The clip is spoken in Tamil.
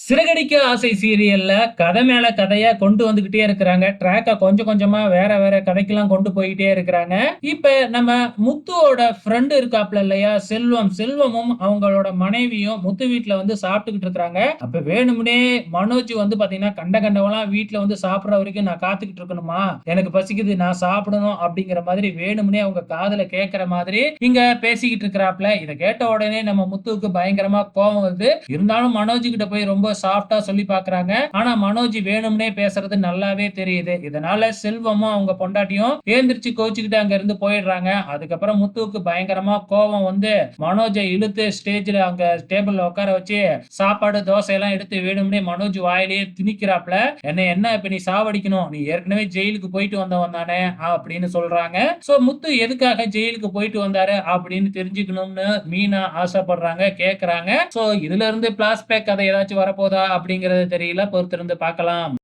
சிறகடிக்க ஆசை சீரியல்ல கதை மேல கதையா கொண்டு வந்துகிட்டே இருக்கிறாங்க. ட்ராக்க கொஞ்சம் கொஞ்சமா வேற வேற கதைக்கெல்லாம் கொண்டு போயிட்டே இருக்கிறாங்க. இப்ப நம்ம முத்துவோட ஃப்ரெண்ட் இருக்காப்ல இல்லையா? செல்வம். செல்வமும் அவங்களோட மனைவியும் முத்து வீட்ல வந்து சாப்பிட்டுக்கிட்டு இருக்கிறாங்க. அப்ப வேணும்னே மனோஜ் வந்து பாத்தீங்கன்னா, கண்ட கண்டவன்லாம் வீட்ல வந்து சாப்பிடுற வரைக்கும் நான் காத்துக்கிட்டு இருக்கணுமா? எனக்கு பசிக்குது நான் சாப்பிடணும் அப்படிங்கிற மாதிரி வேணும்னே அவங்க காதுல கேட்கிற மாதிரி இங்க பேசிக்கிட்டு இருக்கிறாப்ல. இத கேட்ட உடனே நம்ம முத்துவுக்கு பயங்கரமா கோவம் வருது. இருந்தாலும் மனோஜ் கிட்ட போய் ரொம்ப சாஃப்ட்டா சொல்லி பார்க்குறாங்க. ஆனா மனோஜ் வேணும்னே பேசுறது நல்லாவே தெரியுது. இதனால செல்வமும் அவங்க பொண்டாட்டியும் எழுந்திரிச்சு கோவிச்சுக்கிட்டு அங்க இருந்து போயிடுறாங்க. அதுக்கப்புறம் முத்துவுக்கு பயங்கரமா கோவம் வந்து மனோஜ இழுத்து ஸ்டேஜ்ல அங்க டேபிள்ல உட்கார வச்சு சாப்பாடு, தோசை எல்லாம் எடுத்து வேணும்னே மனோஜ் வாயிலேயே திணிக்கிறாப்ல. என்ன இப்ப நீ சாவடிக்கணும்? நீ ஏற்கனவே ஜெயிலுக்கு போயிட்டு வந்தவன் தானே அப்படின்னு சொல்றாங்க. சோ முத்து எதுக்காக ஜெயிலுக்கு போயிட்டு வந்தாரு அப்படின்னு தெரிஞ்சுக்கணும்னு மீனா ஆசைப்படுறாங்க, கேட்கறாங்க. சோ இதுல இருந்து பிளாஷ்பேக் கதை ஏதாச்சும் வரப்போதா அப்படிங்கிறது தெரியல. பொறுத்திருந்து பார்க்கலாம்.